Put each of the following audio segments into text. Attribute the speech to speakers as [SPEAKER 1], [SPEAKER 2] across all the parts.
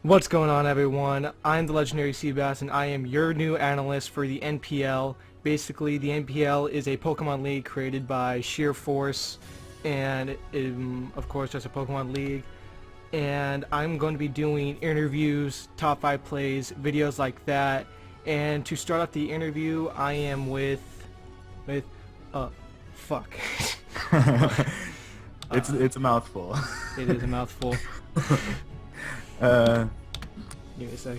[SPEAKER 1] What's going on, everyone? I'm the Legendary Seabass, and I am your new analyst for the NPL. Basically, the NPL is a Pokemon League created by Sheer Force, and of course, just a Pokemon League. And I'm going to be doing interviews, top 5 plays, videos like that. And to start off the interview, I am with fuck.
[SPEAKER 2] It's a mouthful.
[SPEAKER 1] It is a mouthful. Give me a sec.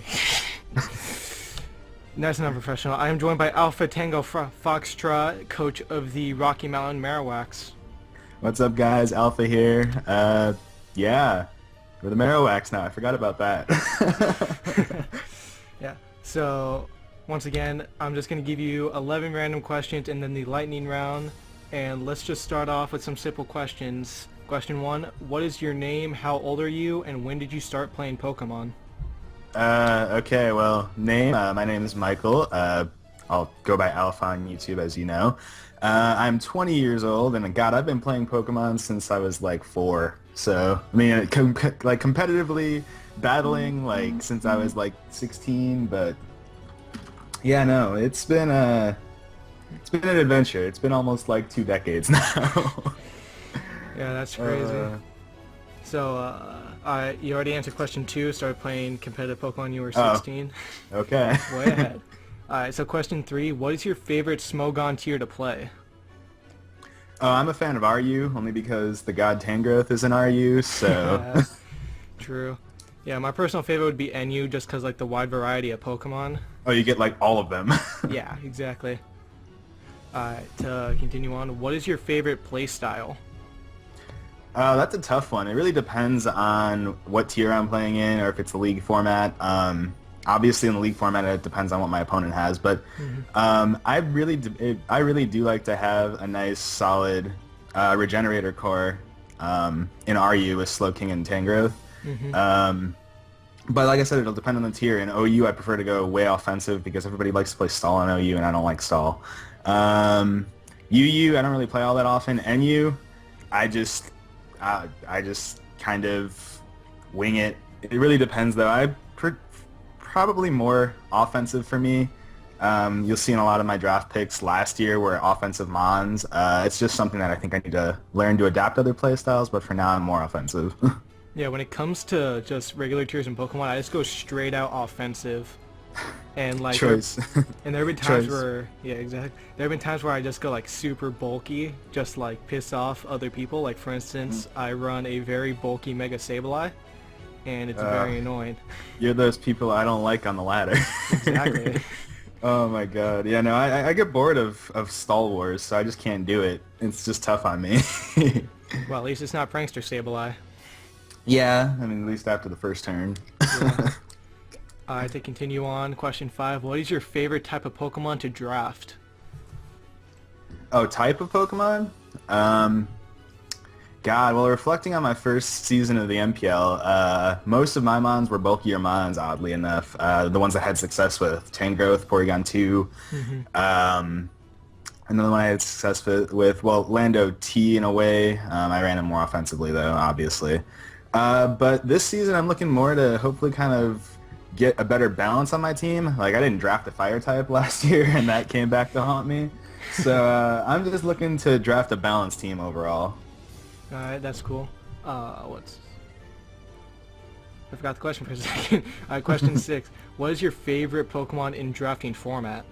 [SPEAKER 1] Nice and unprofessional. I am joined by Alpha Tango Foxtrot, coach of the Rocky Mountain Marowaks.
[SPEAKER 2] What's up, guys? Alpha here. Yeah, we're the Marowaks now. I forgot about that.
[SPEAKER 1] Yeah. So, once again, I'm just going to give you 11 random questions and then the lightning round. And let's just start off with some simple questions. Question 1, what is your name, how old are you, and when did you start playing Pokemon?
[SPEAKER 2] Okay, well, my name is Michael. I'll go by Alpha on YouTube, as you know. I'm 20 years old, and God, I've been playing Pokemon since I was like 4. So, I mean, like competitively battling like since I was like 16, but yeah, no, it's been an adventure. It's been almost like 2 decades now.
[SPEAKER 1] Yeah, that's crazy. So, you already answered question 2, started playing competitive Pokemon when you were 16.
[SPEAKER 2] Oh, okay.
[SPEAKER 1] Way ahead. Alright, so question 3, what is your favorite Smogon tier to play?
[SPEAKER 2] Oh, I'm a fan of RU, only because the God Tangrowth is an RU, so...
[SPEAKER 1] Yeah, true. Yeah, my personal favorite would be NU, just because, like, the wide variety of Pokemon.
[SPEAKER 2] Oh, you get, like, all of them.
[SPEAKER 1] Yeah, exactly. Alright, to continue on, what is your favorite playstyle?
[SPEAKER 2] That's a tough one. It really depends on what tier I'm playing in, or if it's the league format. Obviously, in the league format, it depends on what my opponent has. But I really do like to have a nice, solid regenerator core in RU with Slowking and Tangrowth. But like I said, it'll depend on the tier. In OU, I prefer to go way offensive because everybody likes to play stall in OU, and I don't like stall. UU, I don't really play all that often. NU, I just kind of wing it. It really depends, though. Probably more offensive for me. You'll see in a lot of my draft picks last year were offensive Mons. It's just something that I think I need to learn to adapt to other playstyles, but for now I'm more offensive.
[SPEAKER 1] Yeah, when it comes to just regular tiers in Pokemon, I just go straight out offensive. And like
[SPEAKER 2] Choice.
[SPEAKER 1] And there have been times where there have been times where I just go like super bulky, just like piss off other people. Like for instance, I run a very bulky Mega Sableye, and it's very annoying.
[SPEAKER 2] You're those people I don't like on the ladder.
[SPEAKER 1] Exactly.
[SPEAKER 2] Oh my god. Yeah, no, I get bored of Stall Wars, so I just can't do it. It's just tough on me.
[SPEAKER 1] Well, at least it's not Prankster Sableye.
[SPEAKER 2] Yeah, I mean, at least after the first turn.
[SPEAKER 1] Yeah. Alright, to continue on, question 5, what is your favorite type of Pokemon to draft?
[SPEAKER 2] Oh, type of Pokemon? God, well, reflecting on my first season of the MPL, most of my Mons were bulkier Mons, oddly enough. The ones I had success with. Tangrowth, Porygon 2. Another one I had success with, well, Lando T in a way. I ran him more offensively, though, obviously. But this season, I'm looking more to hopefully kind of get a better balance on my team. Like, I didn't draft a fire type last year, and that came back to haunt me. So I'm just looking to draft a balanced team overall.
[SPEAKER 1] Alright, that's cool. I forgot the question for a second. Alright, question 6. What is your favorite Pokemon in drafting format?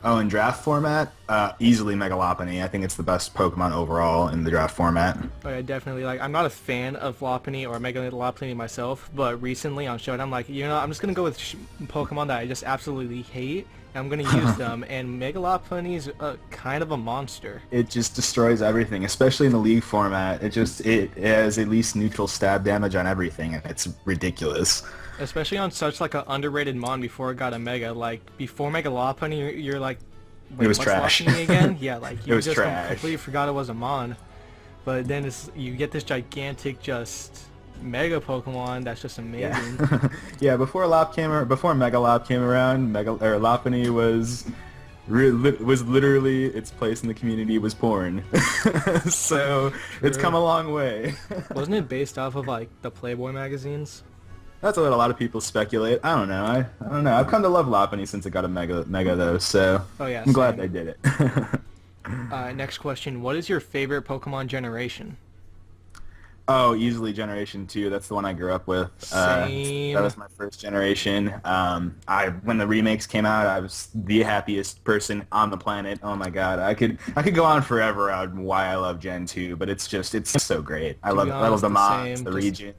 [SPEAKER 2] Oh, in draft format? Easily Megalopony. I think it's the best Pokemon overall in the draft format.
[SPEAKER 1] Oh yeah, definitely. Like, I'm not a fan of Lopunny or Megalopony myself, but recently on Showdown, I'm like, you know, I'm just gonna go with Pokemon that I just absolutely hate, and I'm gonna use them, and Megalopony is kind of a monster.
[SPEAKER 2] It just destroys everything, especially in the league format. It has at least neutral stab damage on everything, and it's ridiculous.
[SPEAKER 1] Especially on such like an underrated Mon before it got a Mega. Like before Mega Lopunny, you're like, wait,
[SPEAKER 2] it was
[SPEAKER 1] what's
[SPEAKER 2] trash.
[SPEAKER 1] Lopunny again? Yeah, like you just
[SPEAKER 2] trash.
[SPEAKER 1] completely forgot it was a Mon. But then you get this gigantic just Mega Pokemon that's just amazing.
[SPEAKER 2] Yeah, yeah. Before Mega Lop came around, Lopunny was literally its place in the community was porn. So
[SPEAKER 1] True.
[SPEAKER 2] it's come a long way.
[SPEAKER 1] Wasn't it based off of like the Playboy magazines?
[SPEAKER 2] That's what a lot of people speculate. I don't know. I don't know. I've come to love Lopunny since it got a Mega though, so
[SPEAKER 1] Oh yeah,
[SPEAKER 2] I'm glad
[SPEAKER 1] same.
[SPEAKER 2] they did it.
[SPEAKER 1] Next question. What is your favorite Pokemon generation?
[SPEAKER 2] Oh, easily Generation 2. That's the one I grew up with. That
[SPEAKER 1] Same.
[SPEAKER 2] was my first generation. When the remakes came out, I was the happiest person on the planet. Oh my God, I could go on forever on why I love Gen 2, but it's so great.
[SPEAKER 1] To be
[SPEAKER 2] I love
[SPEAKER 1] honest,
[SPEAKER 2] the
[SPEAKER 1] the
[SPEAKER 2] mods,
[SPEAKER 1] same.
[SPEAKER 2] the
[SPEAKER 1] Just
[SPEAKER 2] region.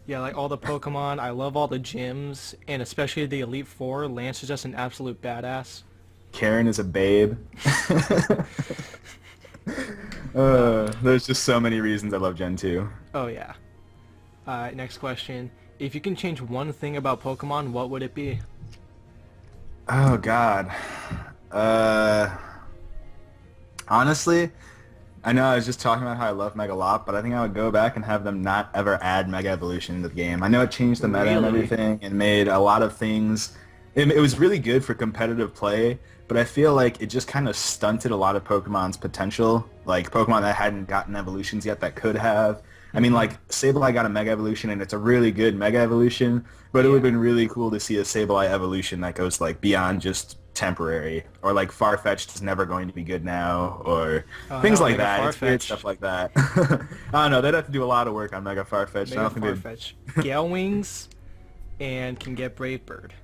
[SPEAKER 1] yeah, like all the Pokemon. I love all the gyms, and especially the Elite Four. Lance is just an absolute badass.
[SPEAKER 2] Karen is a babe.
[SPEAKER 1] Uh,
[SPEAKER 2] There's just so many reasons I love Gen 2.
[SPEAKER 1] oh yeah. Next question. If you can change one thing about Pokemon, what would it be?
[SPEAKER 2] Oh God. Uh, Honestly, I know I was just talking about how I love Mega Lot, but I think I would go back and have them not ever add Mega Evolution into the game. I know it changed the meta and
[SPEAKER 1] Really?
[SPEAKER 2] everything and made a lot of things. It was really good for competitive play, but I feel like it just kind of stunted a lot of Pokemon's potential. Like Pokemon that hadn't gotten evolutions yet that could have. I mean,
[SPEAKER 1] Hmm.
[SPEAKER 2] like Sableye got a Mega Evolution and it's a really good Mega Evolution, but it would have
[SPEAKER 1] Yeah.
[SPEAKER 2] been really cool to see a Sableye evolution that goes like beyond just temporary, or like Farfetch'd is never going to be good now, or
[SPEAKER 1] Oh
[SPEAKER 2] things
[SPEAKER 1] hell,
[SPEAKER 2] like
[SPEAKER 1] Mega
[SPEAKER 2] that. It's weird
[SPEAKER 1] Farfetch.
[SPEAKER 2] stuff like that. I don't know. They'd have to do a lot of work on Mega Farfetch'd. I
[SPEAKER 1] Mega
[SPEAKER 2] don't think
[SPEAKER 1] Farfetch.
[SPEAKER 2] they'd.
[SPEAKER 1] Gale Wings and can get Brave Bird.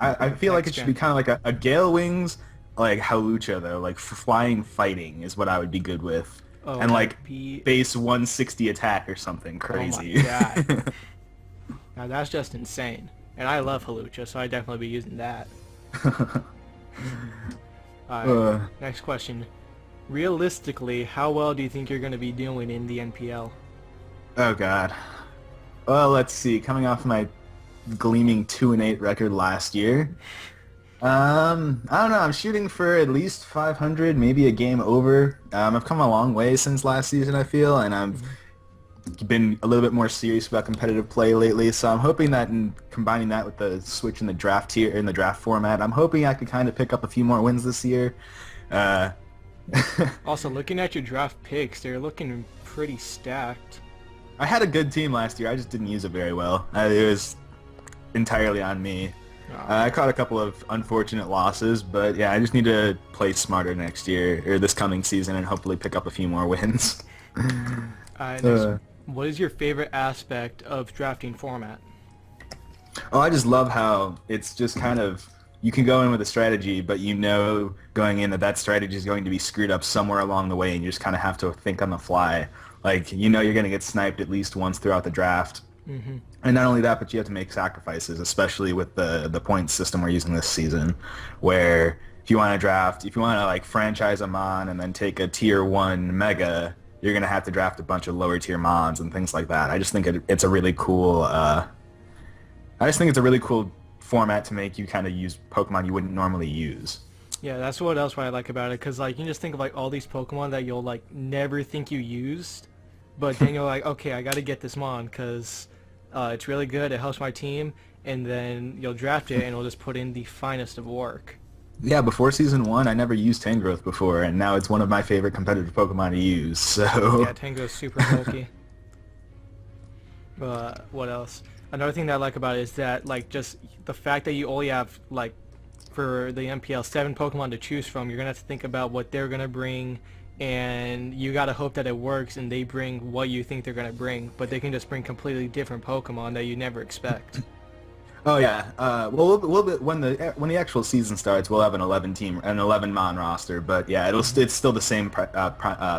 [SPEAKER 2] I feel like
[SPEAKER 1] Next
[SPEAKER 2] it should be
[SPEAKER 1] gen.
[SPEAKER 2] kind of like a Gale Wings, like Hawlucha though, like flying fighting is what I would be good with,
[SPEAKER 1] Oh,
[SPEAKER 2] and
[SPEAKER 1] that
[SPEAKER 2] like
[SPEAKER 1] would be.
[SPEAKER 2] base 160 attack or something
[SPEAKER 1] Oh my
[SPEAKER 2] crazy.
[SPEAKER 1] god. Now that's just insane. And I love Halucha, so I'd definitely be using that. Alright,
[SPEAKER 2] uh,
[SPEAKER 1] next question. Realistically, how well do you think you're going to be doing in the NPL?
[SPEAKER 2] oh God. Well, let's see. Coming off my gleaming 2-8 record last year. I don't know. I'm shooting for at least 500, maybe a game over. I've come a long way since last season, I feel, and I've
[SPEAKER 1] Mhm.
[SPEAKER 2] been a little bit more serious about competitive play lately. So I'm hoping that in combining that with the switch in the draft tier in the draft format, I'm hoping I could kind of pick up a few more wins this year. Uh,
[SPEAKER 1] Also, looking at your draft picks, they're looking pretty stacked.
[SPEAKER 2] I had a good team last year. I just didn't use it very well. It was entirely on me.
[SPEAKER 1] Uh,
[SPEAKER 2] I caught a couple of unfortunate losses, but yeah, I just need to play smarter next year or this coming season and hopefully pick up a few more wins.
[SPEAKER 1] next,
[SPEAKER 2] Uh,
[SPEAKER 1] what is your favorite aspect of drafting format?
[SPEAKER 2] oh, I just love how it's just kind of you can go in with a strategy, but you know going in that that strategy is going to be screwed up somewhere along the way, and you just kind of have to think on the fly. Like you know you're going to get sniped at least once throughout the draft.
[SPEAKER 1] Hmm.
[SPEAKER 2] And not only that, but you have to make sacrifices, especially with the point system we're using this season, where if you want to draft, if you want to like franchise a mon and then take a tier 1 mega, you're going to have to draft a bunch of lower tier mons and things like that. I just think it's a really cool, I just think it's a really cool format to make you kind of use Pokemon you wouldn't normally use.
[SPEAKER 1] Yeah, that's what else what I like about it, because like you just think of like all these Pokemon that you'll like never think you used, but then you're like, okay, I got to get this Mon because it's really good, it helps my team, and then you'll draft it and it'll just put in the finest of work.
[SPEAKER 2] Yeah, before Season 1, I never used Tangrowth before, and now it's one of my favorite competitive Pokemon to use,
[SPEAKER 1] Yeah,
[SPEAKER 2] so...
[SPEAKER 1] Tango's super bulky. What else? Another thing that I like about it is that like just the fact that you only have like for the MPL 7 Pokemon to choose from, you're gonna have to think about what they're gonna bring, and you gotta hope that it works and they bring what you think they're gonna bring, but they can just bring completely different Pokemon that you never expect.
[SPEAKER 2] Oh yeah. Well, when the actual season starts, we'll have an 11 mon roster. But yeah, it's still the same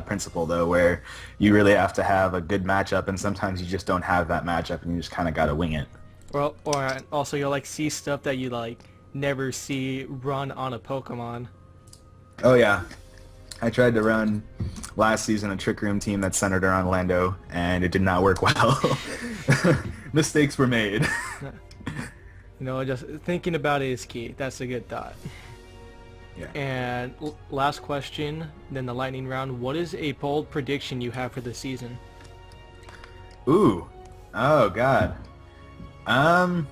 [SPEAKER 2] principle though, where you really have to have a good matchup, and sometimes you just don't have that matchup, and you just kind of gotta wing it.
[SPEAKER 1] Or also you'll like see stuff that you like never see run on a Pokemon.
[SPEAKER 2] Oh yeah. I tried to run last season a Trick Room team that centered around Lando, and it did not work well. Mistakes were made.
[SPEAKER 1] You know, just thinking about it is key. That's a good thought.
[SPEAKER 2] Yeah.
[SPEAKER 1] And last question, then the lightning round. What is a bold prediction you have for the season?
[SPEAKER 2] Ooh. Oh God. Um.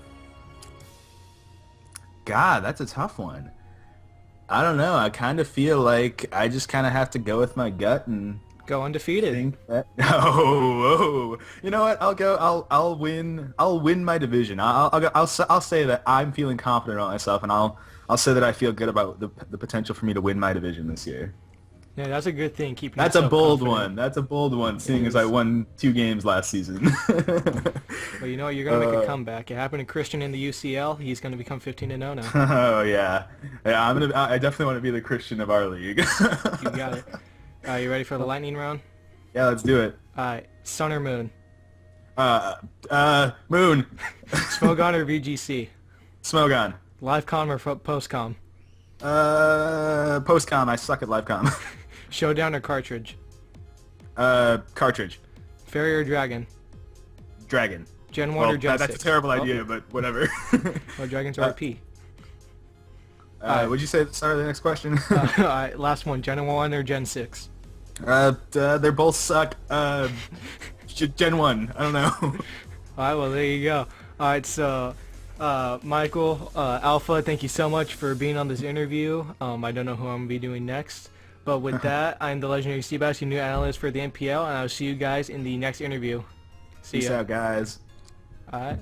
[SPEAKER 2] God, that's a tough one. I don't know. I kind of feel like I just kind of have to go with my gut and
[SPEAKER 1] Go undefeated.
[SPEAKER 2] think that. Oh, you know what? I'll go. I'll win. I'll win my division. I'll say that I'm feeling confident about myself, and I'll say that I feel good about the potential for me to win my division this year.
[SPEAKER 1] Yeah, that's a good thing. Keeping
[SPEAKER 2] That's a
[SPEAKER 1] yourself
[SPEAKER 2] bold
[SPEAKER 1] confident.
[SPEAKER 2] one. That's a bold one, seeing as I won 2 games last season.
[SPEAKER 1] Well, you know what? You're gonna make a comeback. It happened to Christian in the UCL. He's gonna become 15-0 now.
[SPEAKER 2] Oh yeah, yeah. I definitely want to be the Christian of our league.
[SPEAKER 1] You got it. You ready for the lightning round?
[SPEAKER 2] Yeah, let's do it.
[SPEAKER 1] Alright, sun or moon?
[SPEAKER 2] Moon.
[SPEAKER 1] Smogon or VGC?
[SPEAKER 2] Smogon.
[SPEAKER 1] Livecom or postcom?
[SPEAKER 2] Postcom. I suck at livecom.
[SPEAKER 1] Showdown or cartridge?
[SPEAKER 2] Cartridge.
[SPEAKER 1] Fairy or dragon?
[SPEAKER 2] Dragon.
[SPEAKER 1] Gen 1
[SPEAKER 2] Well,
[SPEAKER 1] or Gen 6?
[SPEAKER 2] that's a terrible idea, but whatever.
[SPEAKER 1] Oh, dragons are RP.
[SPEAKER 2] Would you say start the next question?
[SPEAKER 1] Alright, last one. Gen 1 or Gen 6?
[SPEAKER 2] They both suck. Gen 1. I don't know.
[SPEAKER 1] Alright, well there you go. Alright, so Michael, Alpha, thank you so much for being on this interview. I don't know who I'm going to be doing next. But with that, I'm the Legendary Seabass, your new analyst for the NPL, and I'll see you guys in the next interview. See ya.
[SPEAKER 2] Peace out, guys.
[SPEAKER 1] Alright.